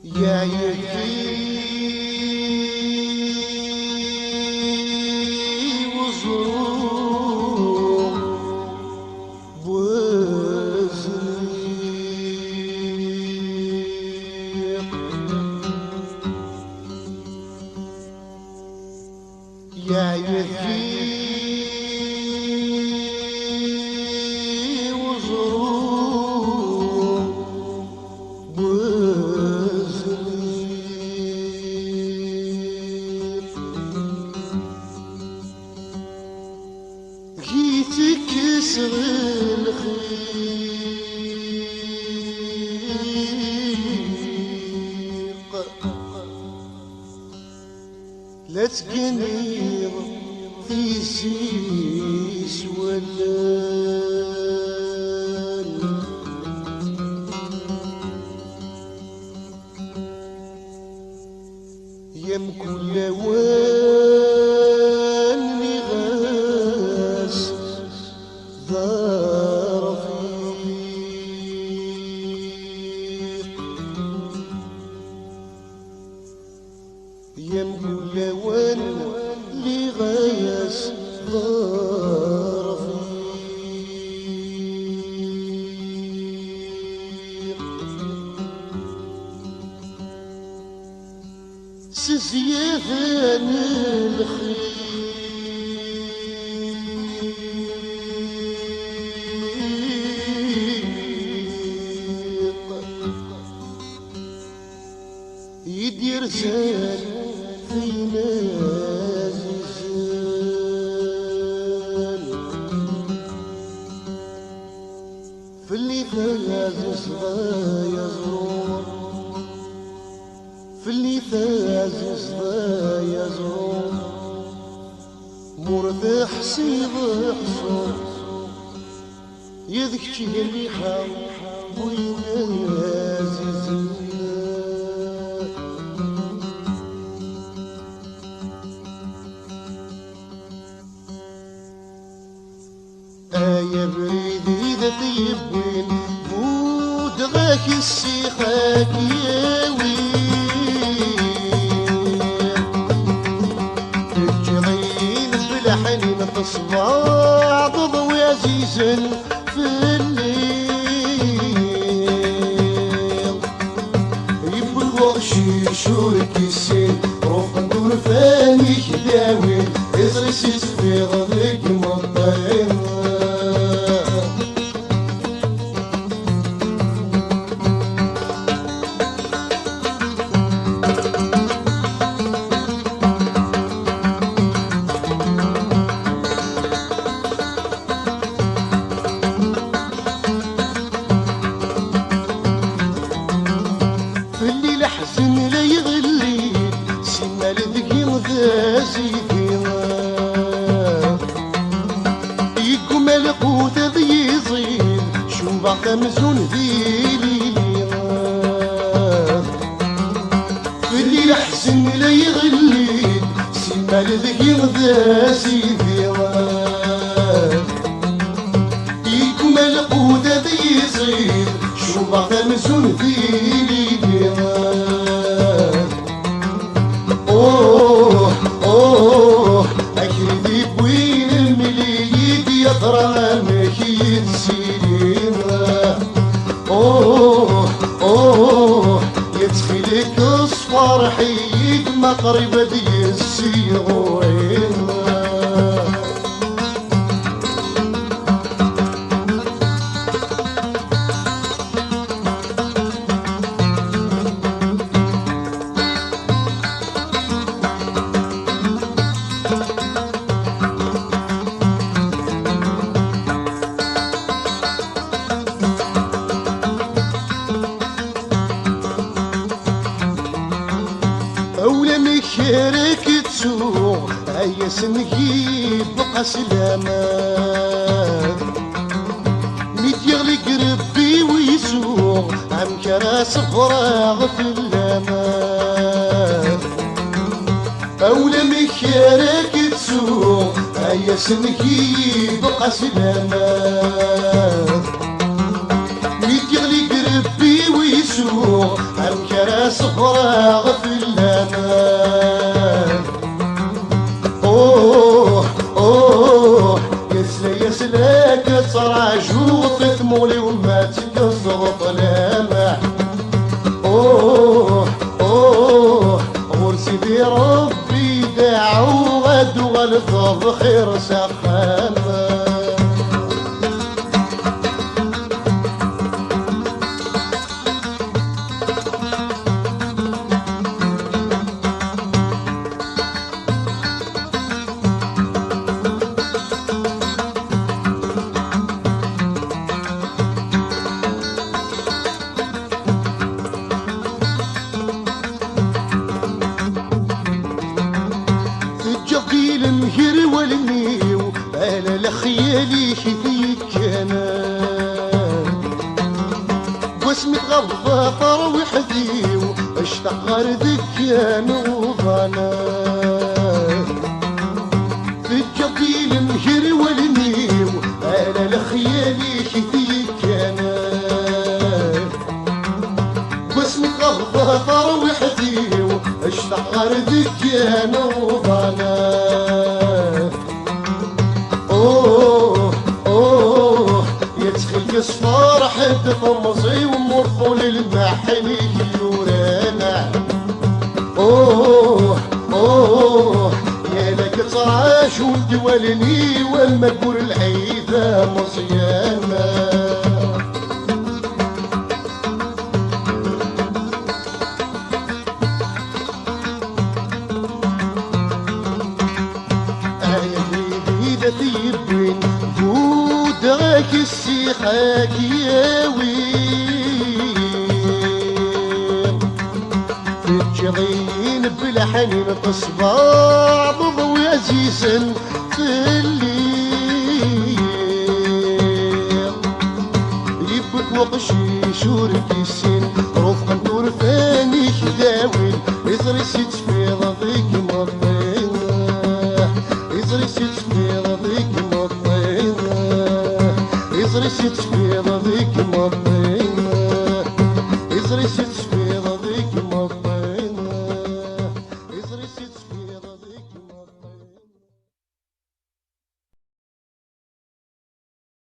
يا يدي وزروق بوزنيق يا يدي تكسر الخيق لا تقنير في سيس ولان يم كل وان نغاس رفيق يمكن لون لغايس رفيق سزيان الخير يدير زال في نازل في اللي فاز صبايا زرور في اللي فاز صبايا زرور مرتاح سيض حصور يذكي اللي حاول وينازل يا بريدي إذا تيبوين بود غاك السيخاك يا وين تجرين بلحنين تصبع ضضو عزيز في الليل يبو الوغشي شورك السين روح ندور فاني كداوين إزرسيس في غضك مطين حزن لا يغلي سما لذكي ذازي فيها يقوم القوت ذي يزيد شو بقى مزون ذي ليلة في الليل حزن لا يغلي سما لذكي ذازي فيها يقوم القوت ذي يزيد شو بقى مزون ذي ليلة اوه اكيد بوين المليد يطرى مكيد سيدنا اوه يدخلك اصفر حيد مقرب دي السيغوين أولى مكيرك تسوق هيا سنجيب بقى سلامات ميت يغلق ربي ويسوق عم كراس فراغ في اللامات أولى مكيرك تسوق هيا سنجيب بقى سلامات ميت يغلق ربي ويسوق الكراس فراغ في الامان. اوه اوه يسلا يسلا كسر عجوط ثمولي وما تكسر طلامه. اوه اوه غور سيدي ربي داعو غدو غلطه خير سقامه. جقيل مهر والميو انا لخيالي فيك انا واسمي تغضى طروي حديو اشتغل ذكيان وضنا. في الجقيل مهر والميو انا لخيالي فيك انا واسمي تغضى طروي حديو اشتغل ذكيان وضنا. اوه اوه يدخل صفار حد طمزي ومرفول المحني يورانا. اوه اوه يا لك طراش والدولني وما تقول العيدة مصيانة. يبين بودك السيحاك يا وين تجغين بلا حنين تصبع ضوء عزيزا في الليل يبك وقشي شورك السن رفقا